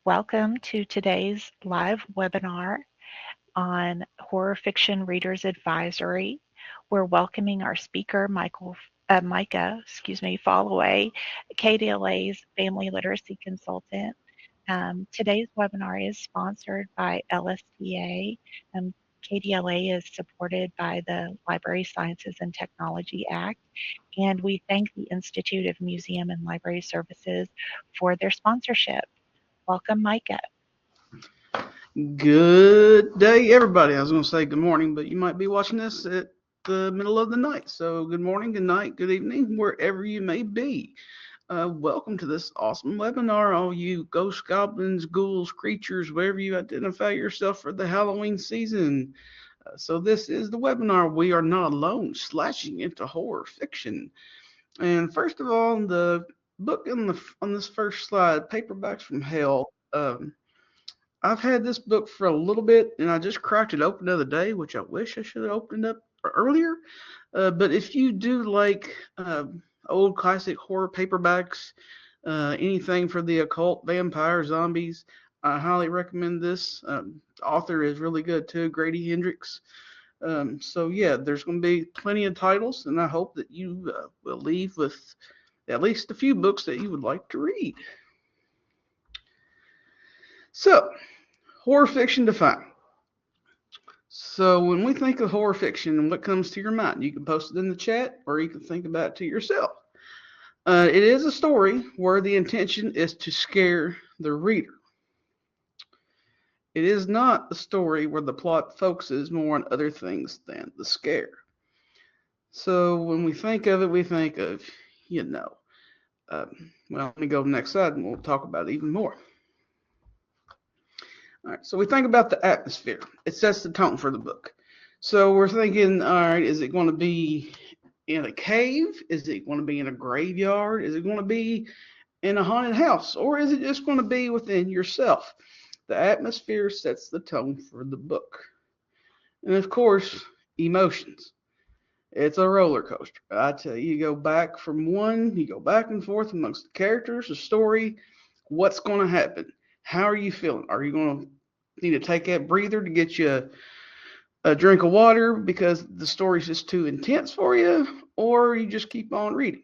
Welcome to today's live webinar on Horror Fiction Readers Advisory. We're welcoming our speaker, Micah, Followay, KDLA's Family Literacy Consultant. Today's webinar is sponsored by LSTA. KDLA is supported by the Library Sciences and Technology Act, and we thank the Institute of Museum and Library Services for their sponsorship. Welcome, Micah. Good day, everybody. I was going to say good morning, but you might be watching this at the middle of the night. So good morning, good night, good evening, wherever you may be. Welcome to this awesome webinar, all you ghosts, goblins, ghouls, creatures, wherever you identify yourself for the Halloween season. So this is the webinar. We are not alone, slashing into horror fiction. And first of all, the book on this first slide, Paperbacks from Hell. I've had this book for a little bit, and I just cracked it open the other day, which I wish I should have opened up earlier. But if you do like old classic horror paperbacks, anything for the occult, vampire, zombies, I highly recommend this. The author is really good too, Grady Hendrix. So yeah, there's going to be plenty of titles, and I hope that you will leave with at least a few books that you would like to read. So, horror fiction defined. So when we think of horror fiction, what comes to your mind? You can post it in the chat, or you can think about it to yourself. It is a story where the intention is to scare the reader. It is not a story where the plot focuses more on other things than the scare. So when we think of it, we think of, let me go to the next slide and we'll talk about it even more. All right, so we think about the atmosphere. It sets the tone for the book. So we're thinking, all right, is it going to be in a cave? Is it going to be in a graveyard? Is it going to be in a haunted house? Or is it just going to be within yourself? The atmosphere sets the tone for the book. And of course, emotions. It's a roller coaster. I tell you, you go back and forth amongst the characters, the story, what's going to happen. How are you feeling? Are you going to need to take that breather to get you a drink of water because the story's just too intense for you, or you just keep on reading?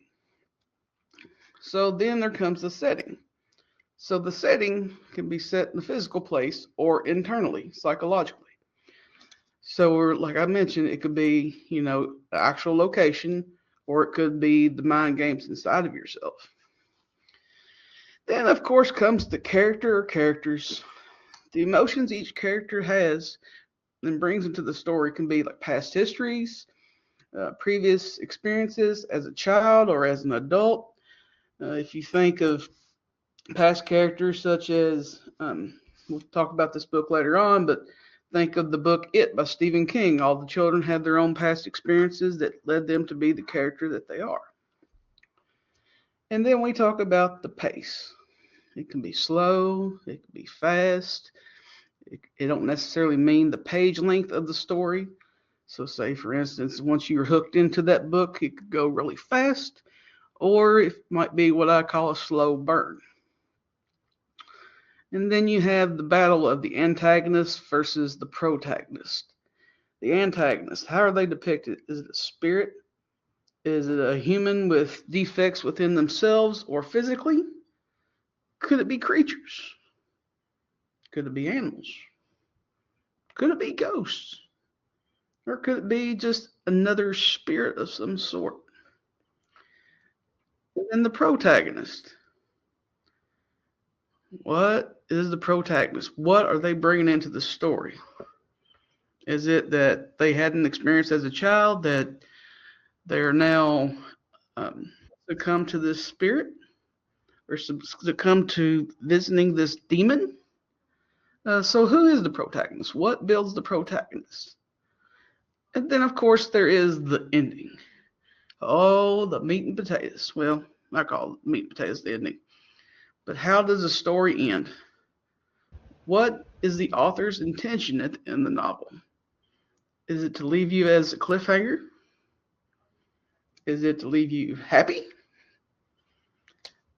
So then there comes the setting. So the setting can be set in a physical place or internally, psychologically. So like I mentioned, it could be, the actual location, or it could be the mind games inside of yourself. Then, of course, comes the character or characters. The emotions each character has and brings into the story can be like past histories, previous experiences as a child or as an adult. If you think of past characters such as, we'll talk about this book later on, but think of the book It by Stephen King. All the children had their own past experiences that led them to be the character that they are. And then we talk about the pace. It can be slow, it can be fast. It don't necessarily mean the page length of the story. So say, for instance, once you're hooked into that book, it could go really fast, or it might be what I call a slow burn. And then you have the battle of the antagonist versus the protagonist. The antagonist, how are they depicted? Is it a spirit? Is it a human with defects within themselves or physically? Could it be creatures? Could it be animals? Could it be ghosts? Or could it be just another spirit of some sort? And the protagonist. What is the protagonist? What are they bringing into the story? Is it that they had an experience as a child that they are now succumb to this spirit, or succumb to visiting this demon? So who is the protagonist? What builds the protagonist? And then, of course, there is the ending. Oh, the meat and potatoes. Well, I call it meat and potatoes the ending. But how does the story end? What is the author's intention at the end of the novel? Is it to leave you as a cliffhanger? Is it to leave you happy?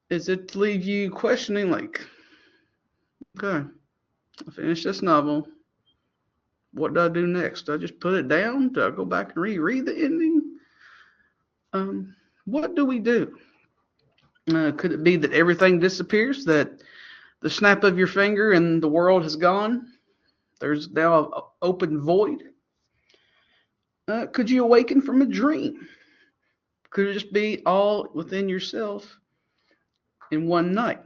Is it to leave you questioning, like, Okay, I finished this novel. What do I do next? Do I just put it down? Do I go back and reread the ending? What do we do? Could it be that everything disappears? That the snap of your finger and the world has gone? There's now an open void? Could you awaken from a dream? Could it just be all within yourself in one night?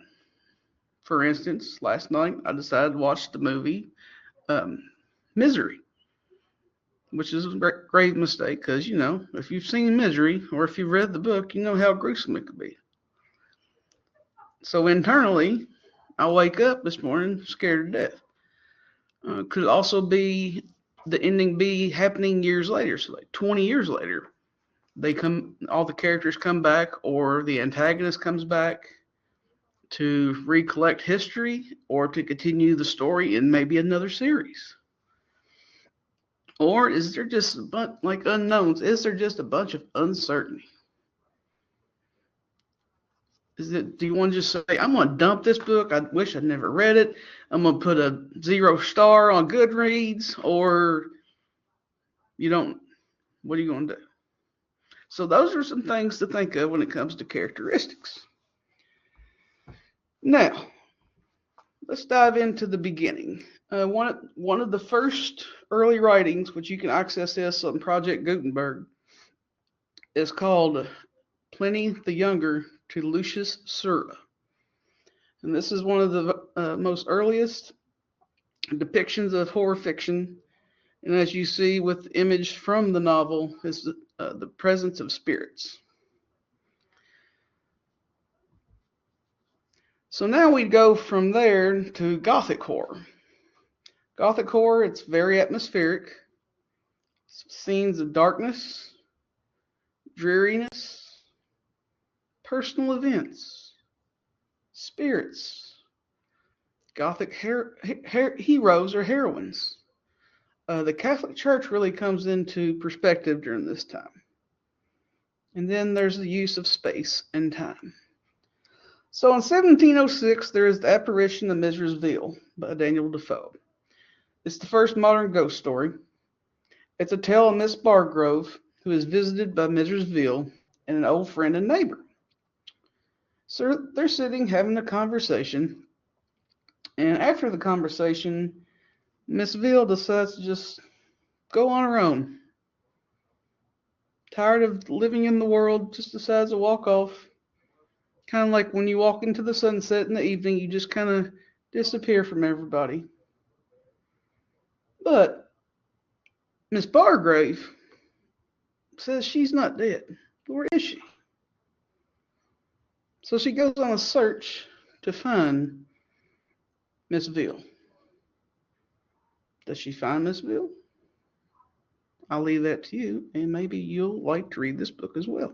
For instance, last night I decided to watch the movie um, Misery, which is a grave mistake because, if you've seen Misery or if you've read the book, you know how gruesome it could be. So internally, I wake up this morning scared to death. Could also be the ending be happening years later, so like 20 years later. All the characters come back, or the antagonist comes back to recollect history or to continue the story in maybe another series. Or is there just a bunch like unknowns? Is there just a bunch of uncertainty? Do you want to just say, I'm going to dump this book? I wish I'd never read it. I'm going to put a 0 star on Goodreads, or you don't, what are you going to do? So those are some things to think of when it comes to characteristics. Now, let's dive into the beginning. One of the first early writings, which you can access this on Project Gutenberg, is called Pliny the Younger to Lucius Sura. And this is one of the most earliest depictions of horror fiction. And as you see with the image from the novel, is the presence of spirits. So now we go from there to Gothic horror. Gothic horror, it's very atmospheric. Scenes of darkness, dreariness, personal events, spirits, Gothic heroes or heroines. The Catholic Church really comes into perspective during this time. And then there's the use of space and time. So in 1706, there is the apparition of Mrs. Veal by Daniel Defoe. It's the first modern ghost story. It's a tale of Miss Bargrove, who is visited by Mrs. Veal and an old friend and neighbor. So they're sitting having a conversation, and after the conversation, Miss Veal decides to just go on her own. Tired of living in the world, just decides to walk off. Kind of like when you walk into the sunset in the evening, you just kind of disappear from everybody. But Miss Bargrave says she's not dead. Where is she? So she goes on a search to find Miss Veal. Does she find Miss Veal? I'll leave that to you, and maybe you'll like to read this book as well.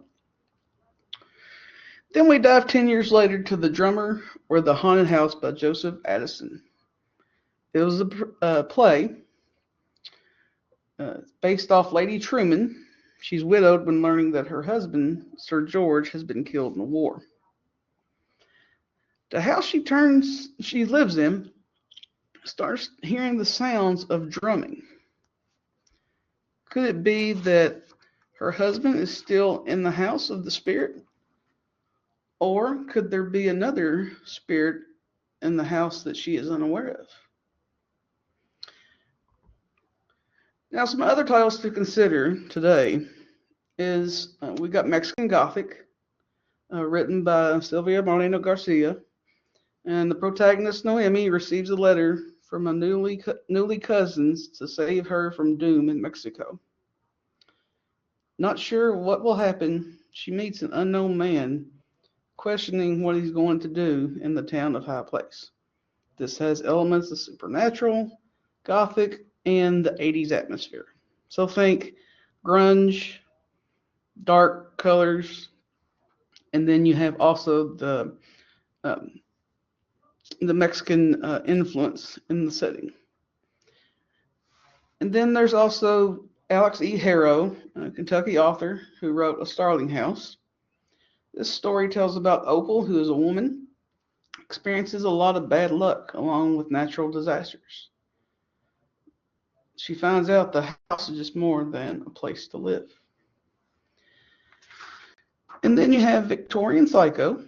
Then we dive 10 years later to The Drummer or The Haunted House by Joseph Addison. It was a play based off Lady Truman. She's widowed when learning that her husband, Sir George, has been killed in the war. The house she lives in starts hearing the sounds of drumming. Could it be that her husband is still in the house of the spirit? Or could there be another spirit in the house that she is unaware of? Now, some other titles to consider today is we got Mexican Gothic, written by Silvia Moreno Garcia, and the protagonist Noemi receives a letter from a newly cousins to save her from doom in Mexico. Not sure what will happen, she meets an unknown man, questioning what he's going to do in the town of High Place. This has elements of supernatural, Gothic, and the 80s atmosphere. So think grunge, dark colors, and then you have also the Mexican influence in the setting. And then there's also Alex E. Harrow, a Kentucky author who wrote A Starling House. This story tells about Opal, who is a woman experiences a lot of bad luck along with natural disasters. She finds out the house is just more than a place to live. And then you have Victorian Psycho,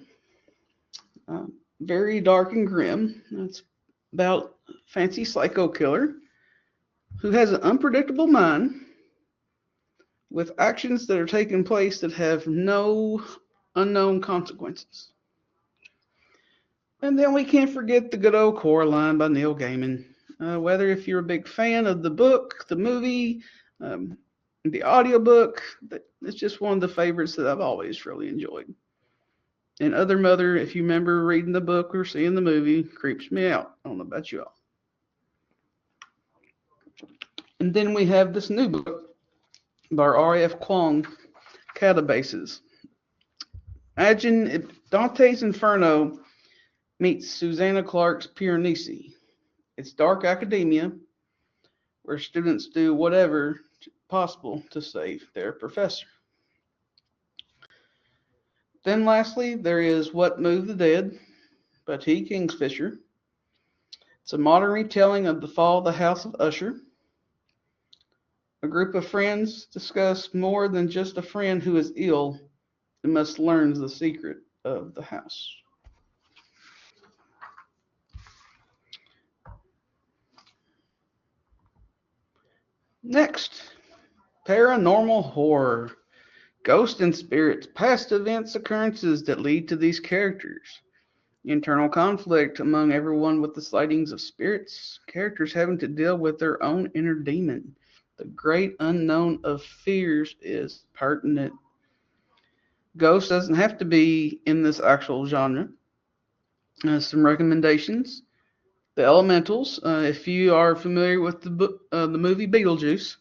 uh, very dark and grim. It's about a fancy psycho killer who has an unpredictable mind with actions that are taking place that have no unknown consequences. And then we can't forget the good old Coraline by Neil Gaiman. Whether if you're a big fan of the book, the movie, um, the audiobook, it's just one of the favorites that I've always really enjoyed. And Other Mother, if you remember reading the book or seeing the movie, creeps me out. I don't know about you all. And then we have this new book by R.F. Kuang, Catabases. Imagine if Dante's Inferno meets Susanna Clark's Piranesi. It's dark academia where students do whatever possible to save their professor. Then lastly, there is What Moved the Dead by T. Kingfisher. It's a modern retelling of the fall of the House of Usher. A group of friends discuss more than just a friend who is ill and must learn the secret of the house. Next, paranormal horror. Ghosts and spirits, past events, occurrences that lead to these characters. Internal conflict among everyone with the sightings of spirits, characters having to deal with their own inner demon. The great unknown of fears is pertinent. Ghost doesn't have to be in this actual genre. Some recommendations. The Elementals, if you are familiar with the movie Beetlejuice,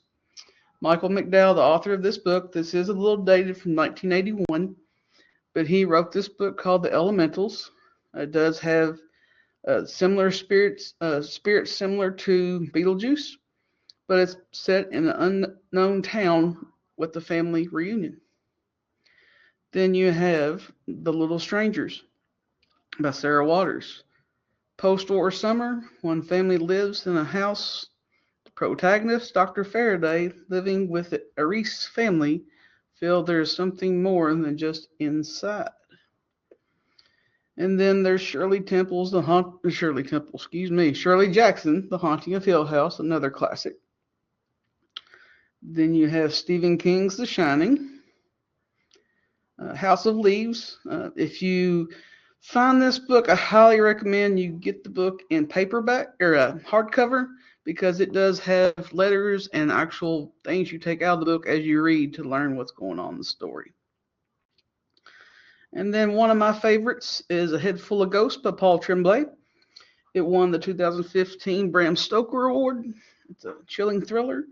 Michael McDowell, the author of this book, this is a little dated from 1981, but he wrote this book called The Elementals. It does have similar spirits similar to Beetlejuice, but it's set in an unknown town with the family reunion. Then you have The Little Strangers by Sarah Waters. Post-war summer, one family lives in a house. The protagonist, Dr. Faraday, living with Arise's family, feel there's something more than just inside. And then there's Shirley Jackson, The Haunting of Hill House, another classic. Then you have Stephen King's The Shining, House of Leaves. If you find this book, I highly recommend you get the book in paperback or hardcover because it does have letters and actual things you take out of the book as you read to learn what's going on in the story. And then one of my favorites is A Head Full of Ghosts by Paul Tremblay. It won the 2015 Bram Stoker Award. It's a chilling thriller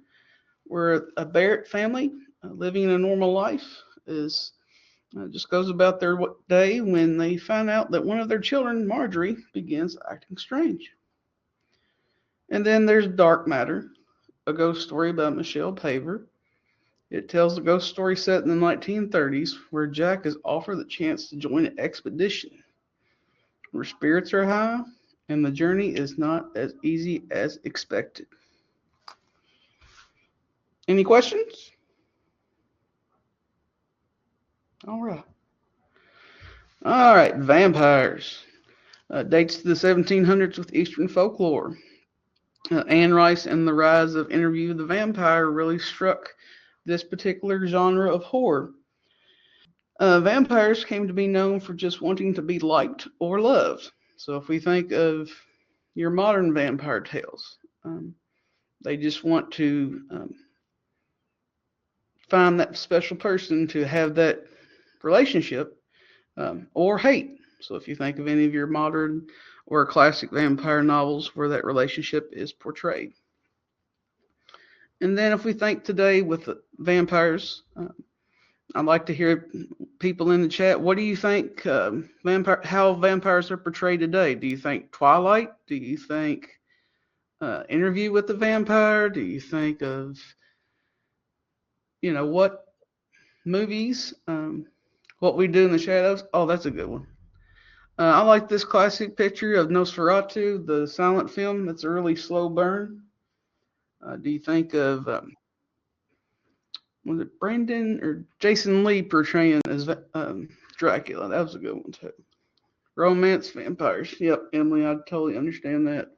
where a Barrett family living a normal life is just goes about their day when they find out that one of their children, Marjorie, begins acting strange. And then there's Dark Matter, a ghost story by Michelle Paver. It tells the ghost story set in the 1930s where Jack is offered the chance to join an expedition where spirits are high and the journey is not as easy as expected. Any questions? All right. All right, vampires. Dates to the 1700s with Eastern folklore. Anne Rice and the Rise of Interview with the Vampire really struck this particular genre of horror. Vampires came to be known for just wanting to be liked or loved. So if we think of your modern vampire tales, they just want to find that special person to have that relationship or hate. So if you think of any of your modern or classic vampire novels where that relationship is portrayed. And then if we think today with vampires, I'd like to hear people in the chat. What do you think how vampires are portrayed today? Do you think Twilight? Do you think Interview with the Vampire? Do you think of, what movies? What We Do in the Shadows? Oh, that's a good one. I like this classic picture of Nosferatu, the silent film. It's a really slow burn. Do you think of was it Brandon or Jason Lee portraying as Dracula? That was a good one too. Romance vampires. Yep, Emily, I totally understand that.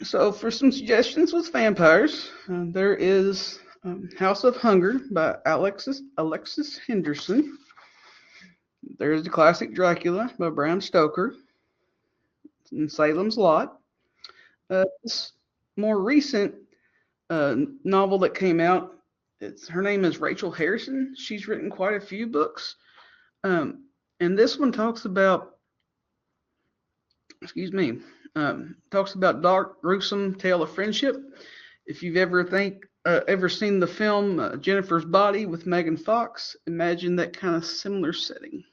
So, for some suggestions with vampires, there is House of Hunger by Alexis Henderson. There's the classic Dracula by Bram Stoker and Salem's Lot. This more recent novel that came out, her name is Rachel Harrison. She's written quite a few books, and this one talks about, talks about dark, gruesome tale of friendship. If you've ever seen the film Jennifer's Body with Megan Fox, imagine that kind of similar setting.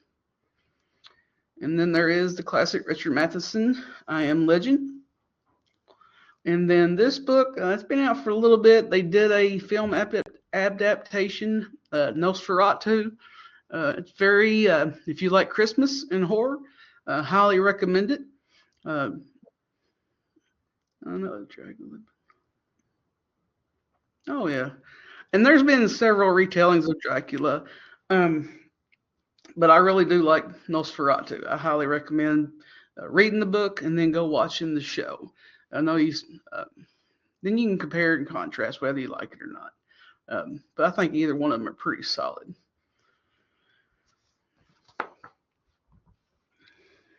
And then there is the classic Richard Matheson, I Am Legend. And then this book, it's been out for a little bit. They did a film adaptation, Nosferatu. It's very, if you like Christmas and horror, highly recommend it. I don't know, Dracula. Oh yeah, and there's been several retellings of Dracula, um, but I really do like Nosferatu. I highly recommend reading the book and then go watching the show. I know then you can compare and contrast whether you like it or not. But I think either one of them are pretty solid.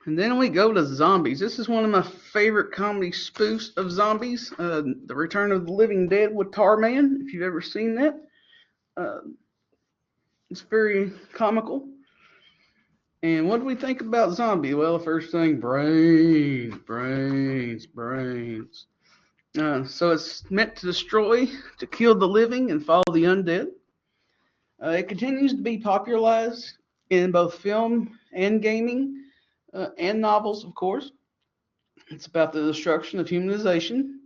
And then we go to zombies. This is one of my favorite comedy spoofs of zombies. The Return of the Living Dead with Tarman, if you've ever seen that. Uh, it's very comical. And what do we think about zombie? Well, the first thing, brains, brains, brains. So it's meant to destroy, to kill the living and follow the undead. It continues to be popularized in both film and gaming. And novels, of course. It's about the destruction of humanization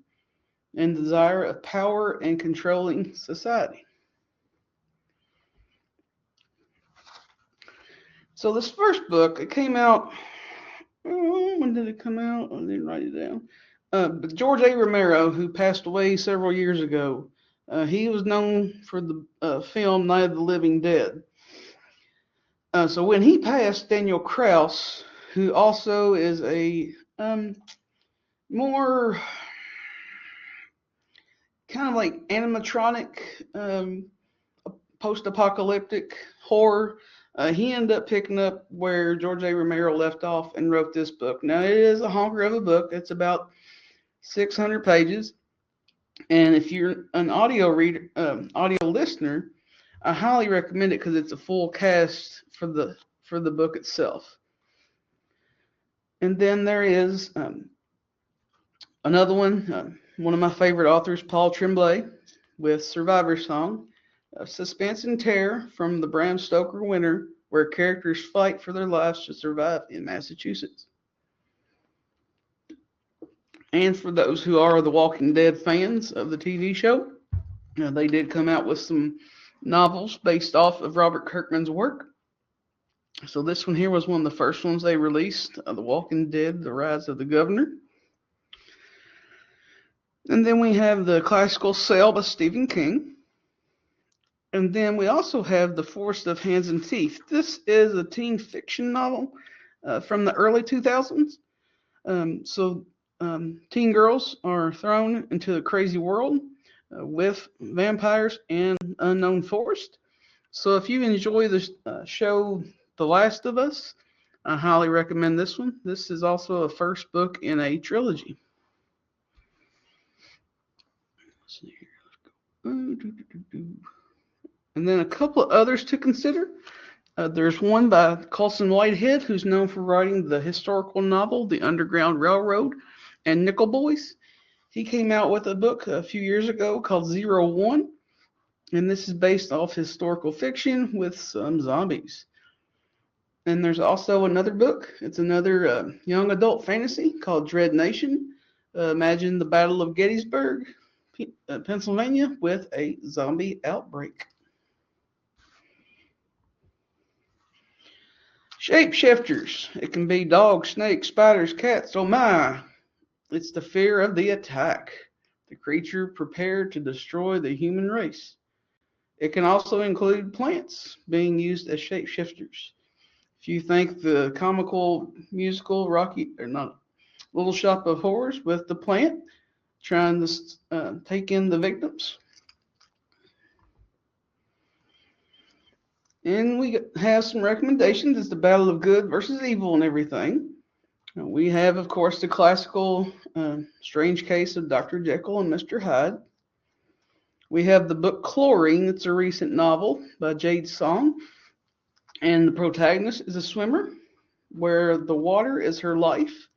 and desire of power and controlling society. So this first book, it came out, when did it come out? I didn't write it down. But George A. Romero, who passed away several years ago, he was known for the film Night of the Living Dead. So when he passed, Daniel Kraus, who also is a more kind of like animatronic, post-apocalyptic horror. He ended up picking up where George A. Romero left off and wrote this book. Now it is a honker of a book. It's about 600 pages, and if you're an audio listener, I highly recommend it because it's a full cast for the book itself. And then there is another one, one of my favorite authors, Paul Tremblay, with Survivor Song, Suspense and Terror from the Bram Stoker Winter, where characters fight for their lives to survive in Massachusetts. And for those who are the Walking Dead fans of the TV show, they did come out with some novels based off of Robert Kirkman's work. So this one here was one of the first ones they released, The Walking Dead, The Rise of the Governor. And then we have the classical Cell by Stephen King. And then we also have The Forest of Hands and Teeth. This is a teen fiction novel from the early 2000s. Teen girls are thrown into a crazy world with vampires and unknown forest. So if you enjoy the show The Last of Us, I highly recommend this one. This is also a first book in a trilogy. Let's see here. Let's go. And then a couple of others to consider. There's one by Colson Whitehead, who's known for writing the historical novel The Underground Railroad and Nickel Boys. He came out with a book a few years ago called 01, and this is based off historical fiction with some zombies. And there's also another book. It's another young adult fantasy called Dread Nation. Imagine the Battle of Gettysburg, Pennsylvania, with a zombie outbreak. Shapeshifters. It can be dogs, snakes, spiders, cats. Oh my! It's the fear of the attack. The creature prepared to destroy the human race. It can also include plants being used as shapeshifters. If you think the comical musical Rocky or not Little Shop of Horrors with the plant trying to take in the victims, and we have some recommendations. It's the battle of good versus evil and everything. We have, of course, the classical Strange Case of Dr. Jekyll and Mr. Hyde. We have the book Chlorine. It's a recent novel by Jade Song. And the protagonist is a swimmer where the water is her life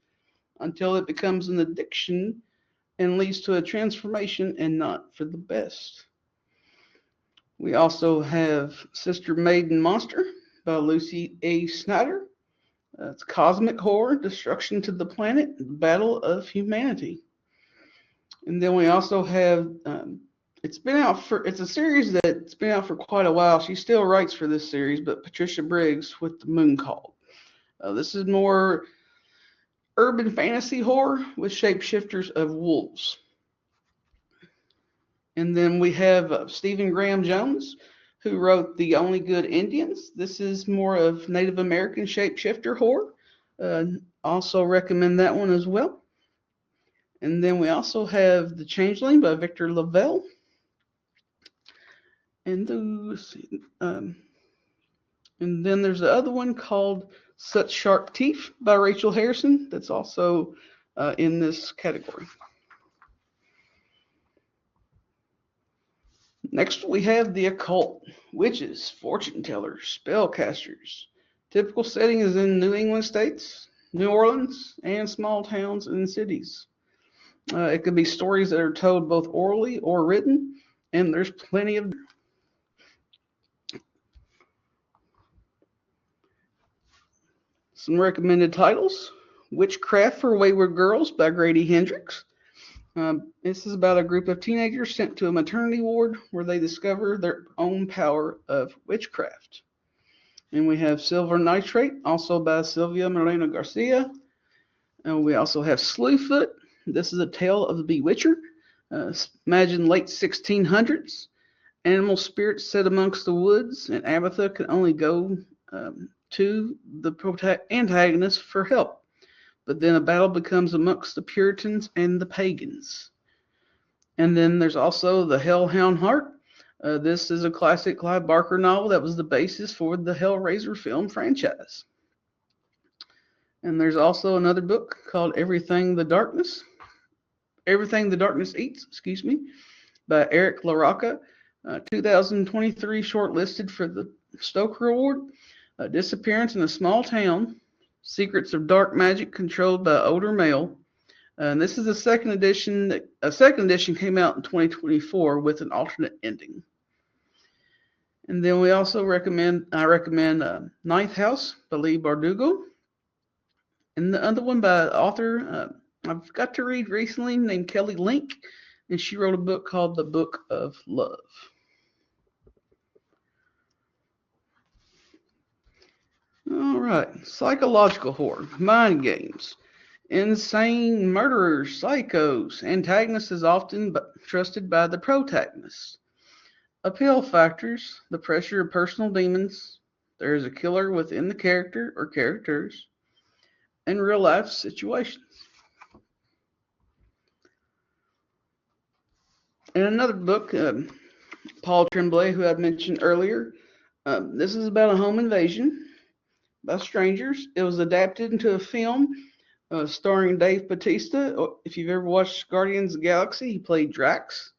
until it becomes an addiction and leads to a transformation and not for the best. We also have Sister Maiden Monster by Lucy A. Snyder. It's cosmic horror, destruction to the planet, battle of humanity. And then we also have it's a series that's been out for quite a while. She still writes for this series, but Patricia Briggs with The Moon Call. This is more urban fantasy horror with shapeshifters of wolves. And then we have Stephen Graham Jones, who wrote The Only Good Indians. This is more of Native American shapeshifter horror. Also recommend that one as well. And then we also have The Changeling by Victor Lavelle. And then there's the other one called Such Sharp Teeth by Rachel Harrison. That's also in this category. Next, we have the occult, witches, fortune tellers, spellcasters. Typical setting is in New England states, New Orleans, and small towns and cities. It could be stories that are told both orally or written, and there's plenty of. Some recommended titles: Witchcraft for Wayward Girls by Grady Hendrix. This is about a group of teenagers sent to a maternity ward where they discover their own power of witchcraft. And we have Silver Nitrate, also by Sylvia Moreno Garcia. And we also have Slewfoot. This is a tale of the bewitcher. Imagine late 1600s. Animal spirits set amongst the woods, and Abatha can only go to the antagonist for help. But then a battle becomes amongst the Puritans and the pagans. And then there's also The Hellhound Heart. This is a classic Clive Barker novel that was the basis for the Hellraiser film franchise. And there's also another book called Everything the Darkness Eats, by Eric LaRocca. 2023 shortlisted for the Stoker Award. Disappearance in a small town. Secrets of Dark Magic controlled by older male. And this is a second edition. A second edition came out in 2024 with an alternate ending. And then we also recommend Ninth House by Lee Bardugo. And the other one by author I've got to read recently named Kelly Link, and she wrote a book called The Book of Love. All right, psychological horror, mind games, insane murderers, psychos. Antagonist is often trusted by the protagonist. Appeal factors, the pressure of personal demons. There is a killer within the character or characters, and real life situations. And another book, Paul Tremblay, who I mentioned earlier. This is about a home invasion by strangers. It was adapted into a film starring Dave Bautista. If you've ever watched Guardians of the Galaxy, he played Drax.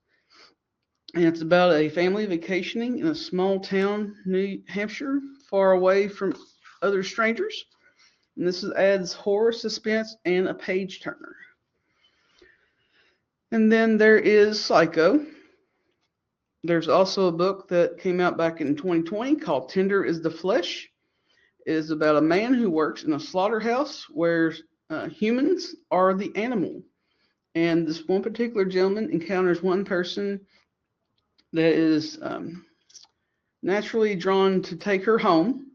And it's about a family vacationing in a small town, New Hampshire, far away from other strangers. And this adds horror, suspense, and a page turner. And then there is Psycho. There's also a book that came out back in 2020 called Tender is the Flesh. It is about a man who works in a slaughterhouse where humans are the animal. And this one particular gentleman encounters one person that is naturally drawn to take her home.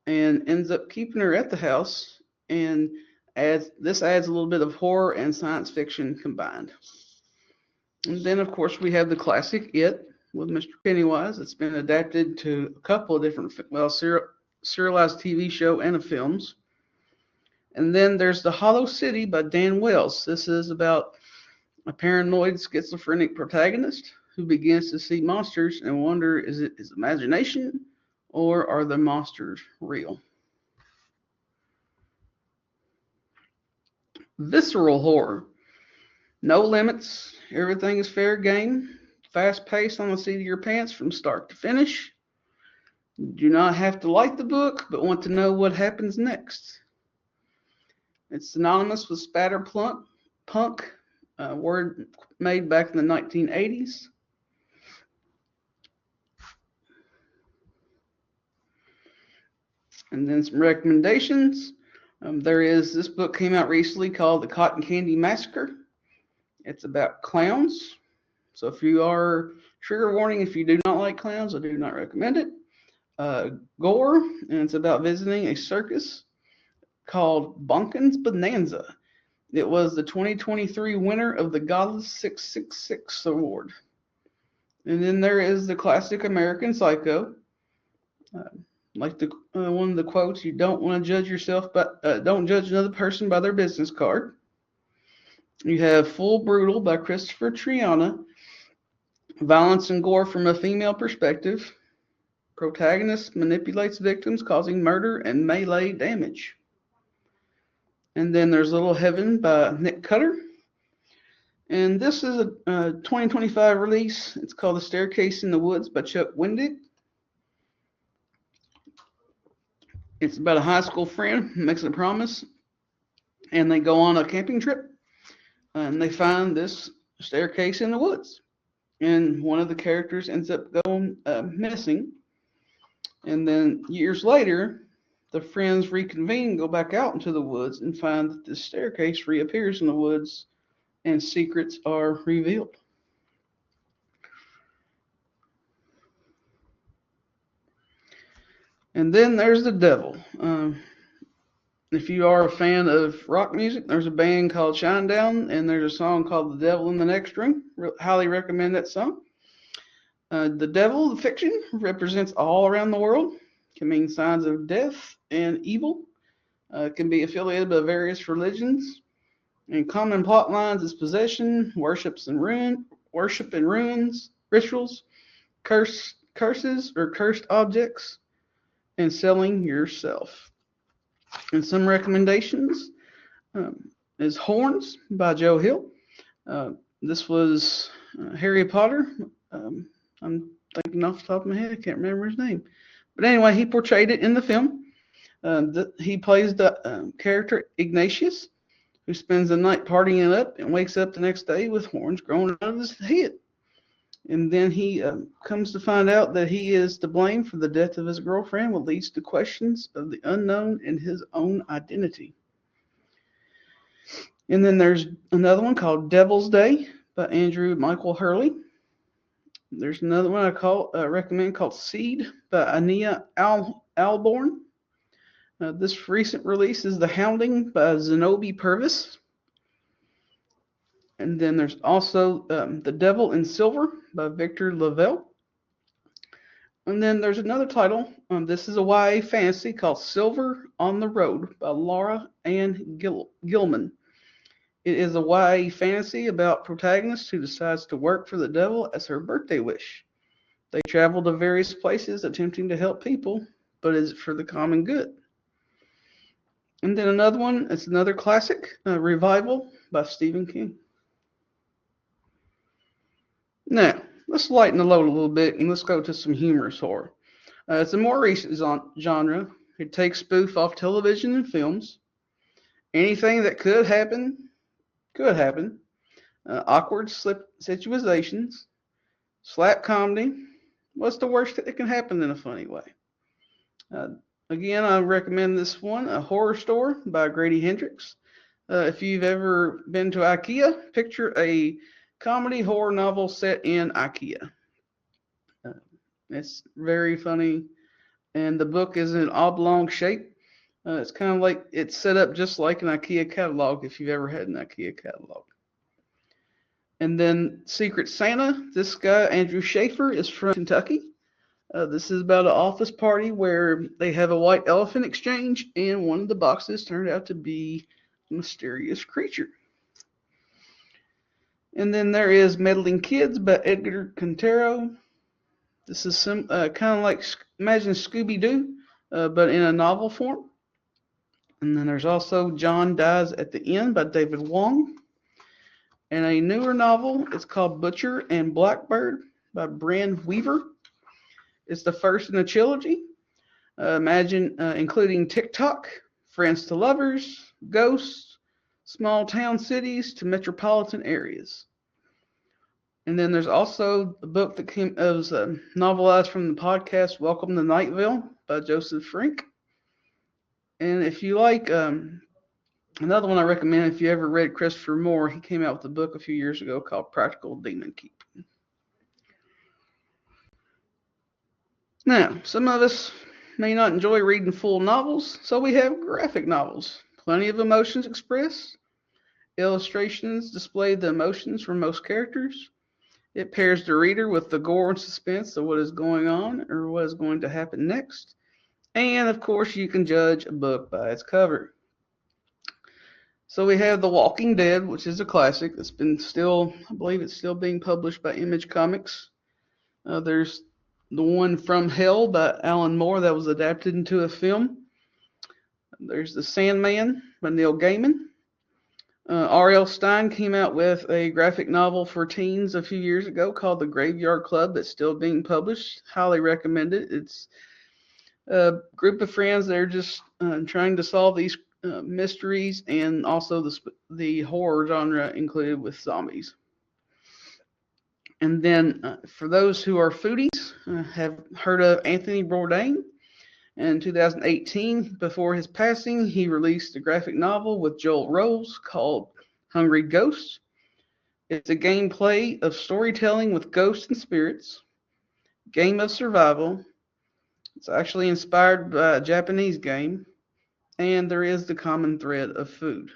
and ends up keeping her at the house, and adds a little bit of horror and science fiction combined. And then, of course, we have the classic It with Mr. Pennywise. It's been adapted to a couple of different, serialized TV show and of films. And then there's The Hollow City by Dan Wells. This is about a paranoid schizophrenic protagonist who begins to see monsters and wonder, is it his imagination or are the monsters real? Visceral horror. No limits. Everything is fair game. Fast paced on the seat of your pants from start to finish. Do not have to like the book, but want to know what happens next. It's synonymous with punk, a word made back in the 1980s. And then some recommendations. This book came out recently called The Cotton Candy Massacre. It's about clowns. So if you are, trigger warning, if you do not like clowns, I do not recommend it. Gore, and it's about visiting a circus called Bonkin's Bonanza. It was the 2023 winner of the Godless 666 award. And then there is the classic American Psycho. Like one of the quotes, you don't want to judge yourself, but don't judge another person by their business card. You have Full Brutal by Christopher Triana. Violence and gore from a female perspective. Protagonist manipulates victims, causing murder and melee damage. And then there's Little Heaven by Nick Cutter. And this is a 2025 release. It's called The Staircase in the Woods by Chuck Wendig. It's about a high school friend who makes a promise, and they go on a camping trip, and they find this staircase in the woods. And one of the characters ends up going missing. And then years later, the friends reconvene and go back out into the woods and find that this staircase reappears in the woods and secrets are revealed. And then there's The Devil. If you are a fan of rock music, there's a band called Shinedown, and there's a song called The Devil in the Next Room. Highly recommend that song. The devil, the fiction, represents all around the world. Can mean signs of death and evil. Can be affiliated with various religions. And common plot lines is possession, worship and ruins, rituals, curses or cursed objects, and selling yourself. And some recommendations is Horns by Joe Hill. This was Harry Potter. I'm thinking off the top of my head. I can't remember his name. But anyway, he portrayed it in the film. He plays the character Ignatius, who spends the night partying it up and wakes up the next day with horns growing out of his head. And then he comes to find out that he is to blame for the death of his girlfriend, what leads to questions of the unknown and his own identity. And then there's another one called Devil's Day by Andrew Michael Hurley. There's another one I recommend called Seed by Ania Alborn. This recent release is The Hounding by Zenobi Purvis. And then there's also The Devil in Silver by Victor Lavelle. And then there's another title. This is a YA fantasy called Silver on the Road by Laura Ann Gilman. It is a YA fantasy about protagonist who decides to work for the devil as her birthday wish. They travel to various places attempting to help people, but is it for the common good? And then another one, it's another classic, Revival by Stephen King. Now, let's lighten the load a little bit and let's go to some humorous horror. It's a more recent genre. It takes spoof off television and films. Anything that could happen. Awkward situations. Slap comedy. What's the worst that can happen in a funny way? Again, I recommend this one, A Horror Store by Grady Hendrix. If you've ever been to IKEA, picture a comedy horror novel set in IKEA. It's very funny. and the book is in oblong shape. It's kind of like it's set up just like an IKEA catalog if you've ever had an IKEA catalog. And then Secret Santa, this guy, Andrew Schaefer, is from Kentucky. This is about an office party where they have a white elephant exchange, and one of the boxes turned out to be a mysterious creature. And then there is Meddling Kids by Edgar Quintero. This is some kind of like imagine Scooby Doo, but in a novel form. And then there's also John Dies at the End by David Wong. And a newer novel, it's called Butcher and Blackbird by Brand Weaver. It's the first in a trilogy. Imagine including TikTok, Friends to Lovers, Ghosts, small town cities to metropolitan areas. And then there's also a book that was novelized from the podcast Welcome to Nightville by Joseph Frank. And if you like, another one I recommend if you ever read Christopher Moore, he came out with a book a few years ago called Practical Demon Keeping. Now, some of us may not enjoy reading full novels, so we have graphic novels. Plenty of emotions expressed. Illustrations display the emotions from most characters. It pairs the reader with the gore and suspense of what is going on or what is going to happen next. And of course, you can judge a book by its cover. So we have The Walking Dead, which is a classic. It's been still, I believe it's still being published by Image Comics. There's the one From Hell by Alan Moore that was adapted into a film. There's The Sandman by Neil Gaiman. R.L. Stine came out with a graphic novel for teens a few years ago called The Graveyard Club that's still being published. Highly recommend it. It's a group of friends that are just trying to solve these mysteries and also the horror genre included with zombies. And then for those who are foodies, have heard of Anthony Bourdain. In 2018, before his passing, he released a graphic novel with Joel Rose called Hungry Ghosts. It's a gameplay of storytelling with ghosts and spirits, game of survival. It's actually inspired by a Japanese game, and there is the common thread of food.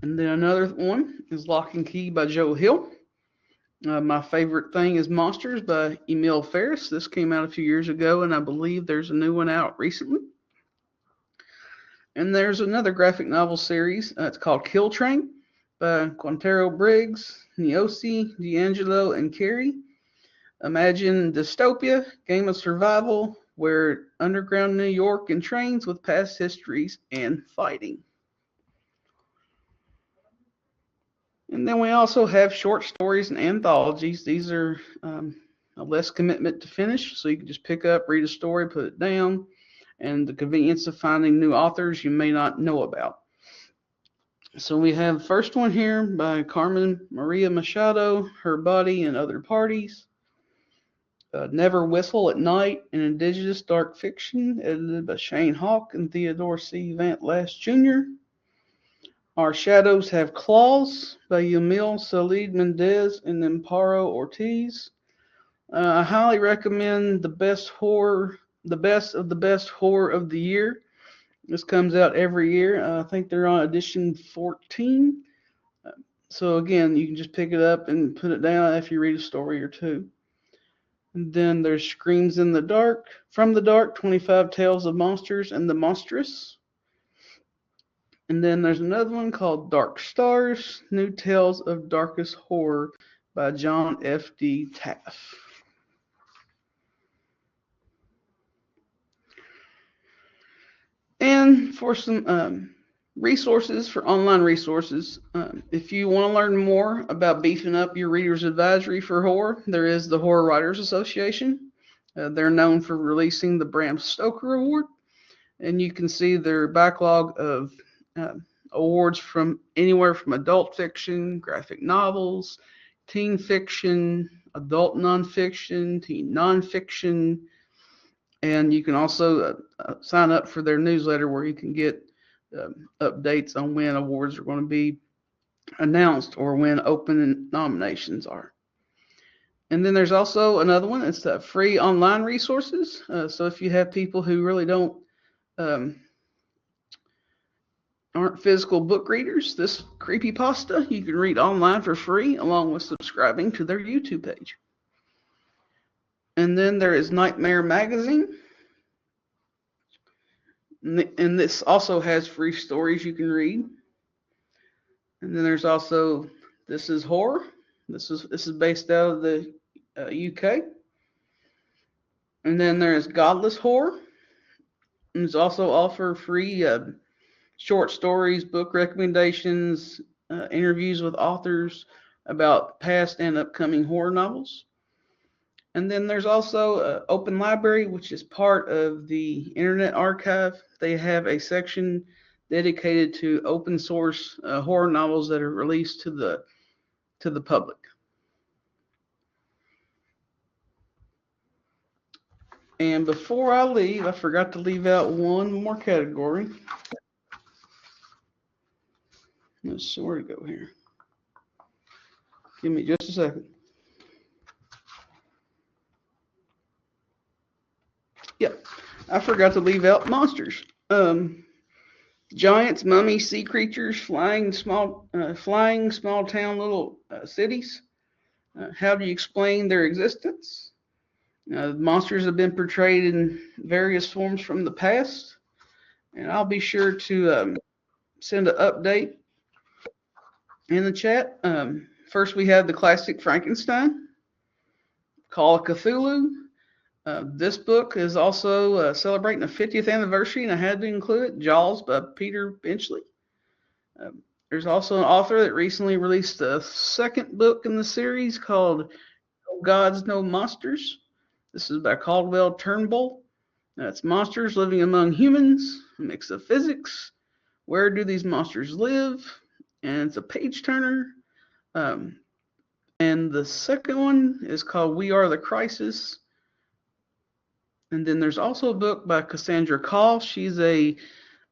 And then another one is Lock and Key by Joe Hill. My favorite thing is Monsters by Emil Ferris. This came out a few years ago, and I believe there's a new one out recently. And there's another graphic novel series. It's called Kill Train by Quintero Briggs, Niosi, D'Angelo, and Carey. Imagine dystopia, game of survival, where underground New York and trains with past histories and fighting. And then we also have short stories and anthologies. These are a less commitment to finish, so you can just pick up, read a story, put it down, and the convenience of finding new authors you may not know about. So we have the first one here by Carmen Maria Machado, Her Body and Other Parties. Never Whistle at Night, an indigenous dark fiction, edited by Shane Hawk and Theodore C. Van Last Jr. Our Shadows Have Claws by Yamil Salid Mendez and Amparo Ortiz. I highly recommend the best of the best horror of the year. This comes out every year. I think they're on edition 14. So again, you can just pick it up and put it down after you read a story or two. And then there's Screams in the Dark, From the Dark, 25 Tales of Monsters and the Monstrous. And then there's another one called Dark Stars, New Tales of Darkest Horror by John F. D. Taff. And for some resources, for online resources, if you want to learn more about beefing up your reader's advisory for horror, there is the Horror Writers Association. They're known for releasing the Bram Stoker Award, and you can see their backlog of awards from anywhere from adult fiction, graphic novels, teen fiction, adult nonfiction, teen nonfiction, and you can also sign up for their newsletter where you can get updates on when awards are going to be announced or when open nominations are. And then there's also another one. It's free online resources. So if you have people who really don't um, aren't physical book readers, this creepypasta you can read online for free, along with subscribing to their YouTube page. And then there is Nightmare Magazine, and this also has free stories you can read. And then there's also This Is Horror. This is based out of the UK. And then there's Godless Horror. And it's also offer free short stories, book recommendations, interviews with authors about past and upcoming horror novels. And then there's also Open Library, which is part of the Internet Archive. They have a section dedicated to open source horror novels that are released to the public. And before I leave, I forgot to leave out one more category. Let's see where to go here. Give me just a second. Yep, I forgot to leave out monsters. Giants, mummies, sea creatures, flying small town little cities. How do you explain their existence? Monsters have been portrayed in various forms from the past, and I'll be sure to send an update in the chat. First, we have the classic Frankenstein, Call of Cthulhu. This book is also celebrating the 50th anniversary, and I had to include it, Jaws by Peter Benchley. There's also an author that recently released a second book in the series called No Gods, No Monsters. This is by Caldwell Turnbull. It's monsters living among humans, a mix of physics. Where do these monsters live? And it's a page turner. And the second one is called We Are the Crisis. And then there's also a book by Cassandra Call. She's a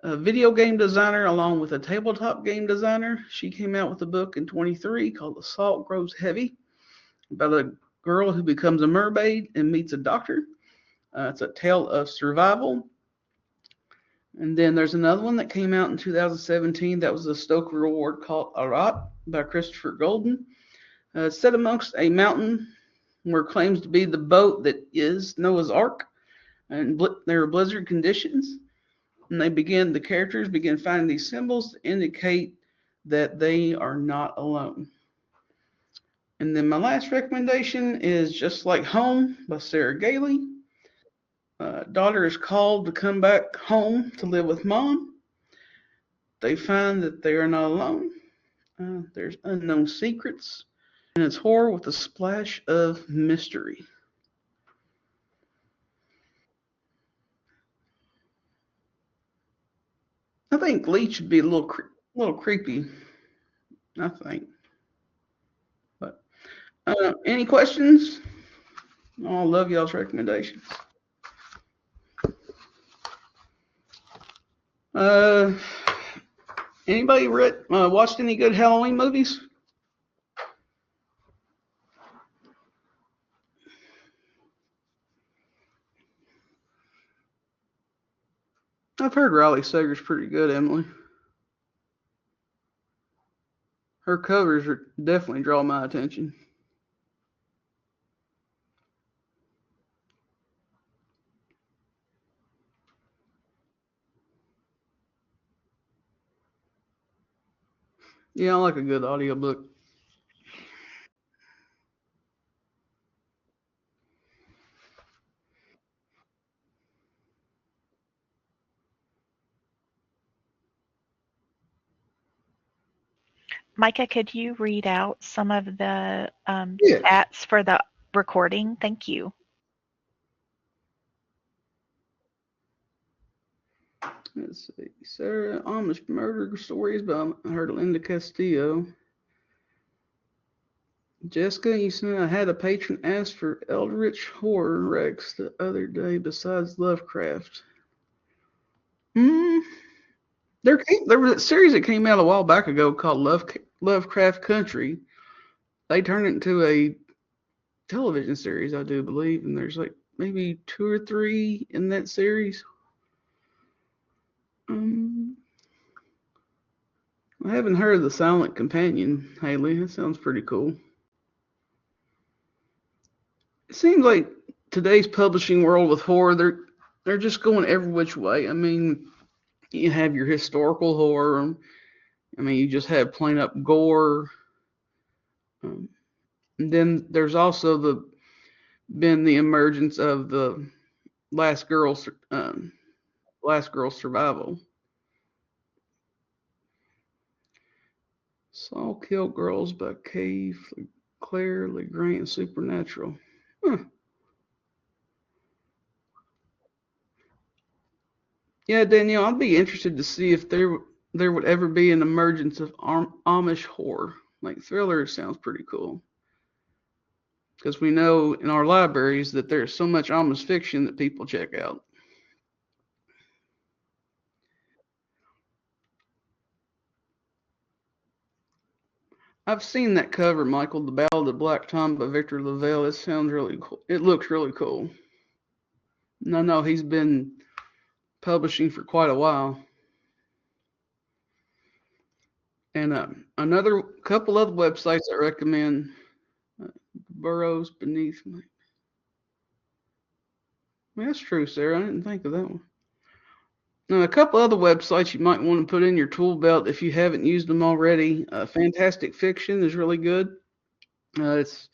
video game designer along with a tabletop game designer. She came out with a book in 23 called The Salt Grows Heavy about a girl who becomes a mermaid and meets a doctor. It's a tale of survival. And then there's another one that came out in 2017 that was a Stoker Award called Arat by Christopher Golden. It's set amongst a mountain where it claims to be the boat that is Noah's Ark. And there are blizzard conditions. And the characters begin finding these symbols to indicate that they are not alone. And then my last recommendation is Just Like Home by Sarah Gailey. Daughter is called to come back home to live with mom. They find that they are not alone. There's unknown secrets, and it's horror with a splash of mystery. I think Leech should be a little creepy. I think. But any questions? Oh, I love y'all's recommendations. Anybody watched any good Halloween movies? I've heard Riley Sager's pretty good, Emily. Her covers definitely draw my attention. Yeah, I like a good audiobook. Micah, could you read out some of the Yes. stats for the recording? Thank you. Let's see. Sarah Amish murder stories by Linda Castillo. Jessica, you said I had a patron ask for Eldritch Horror Rex the other day besides Lovecraft. There was a series that came out a while back ago called Lovecraft Country. They turned it into television series, I do believe, and there's like maybe 2 or 3 in that series. Um, I haven't heard of The Silent Companion, Haley. That sounds pretty cool. It seems like today's publishing world with horror, they're just going every which way. I mean, you have your historical horror. I mean, you just have plain up gore. Um, and then there's also been the emergence of the last girl um, last girl survival. Saul Killed Girls by Claire LeGrand Supernatural. Huh. Yeah, Danielle, I'd be interested to see if there would ever be an emergence of Amish horror. Like thriller sounds pretty cool because we know in our libraries that there's so much Amish fiction that people check out. I've seen that cover, Michael, The Ballad of Black Tom by Victor LaValle. It sounds really cool. It looks really cool. No, he's been publishing for quite a while. And another couple other websites I recommend. Uh, Burrows Beneath Me. That's true, Sarah. I didn't think of that one. Now, a couple other websites you might want to put in your tool belt if you haven't used them already. Fantastic Fiction is really good. It's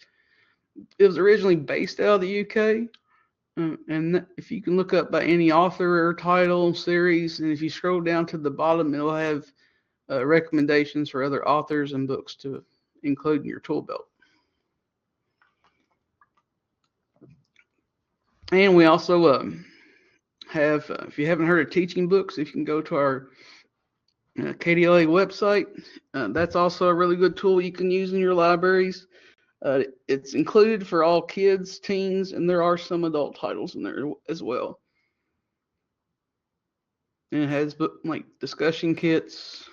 it was originally based out of the UK, and if you can look up by any author or title series, and if you scroll down to the bottom, it'll have recommendations for other authors and books to include in your tool belt. And we also have, if you haven't heard of teaching books, if you can go to our KDLA website, that's also a really good tool you can use in your libraries. It's included for all kids, teens, and there are some adult titles in there as well. And it has like discussion kits,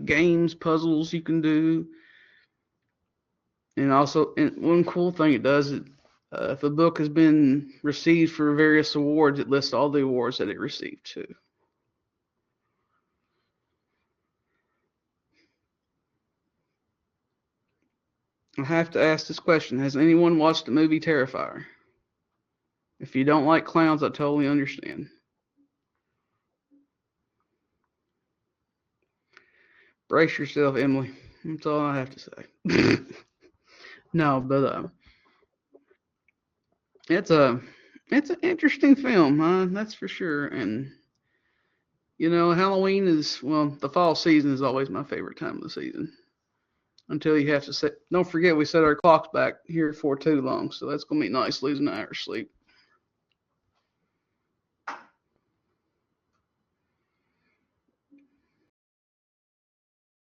games, puzzles you can do, and also one cool thing it does is if a book has been received for various awards, it lists all the awards that it received too. I have to ask this question: has anyone watched the movie Terrifier? If you don't like clowns, I totally understand. Brace yourself, Emily. That's all I have to say. No, but it's a it's an interesting film, that's for sure. And Halloween is the fall season is always my favorite time of the season. Until you have to set. Don't forget we set our clocks back here for too long, so that's gonna be nice losing an hour's sleep.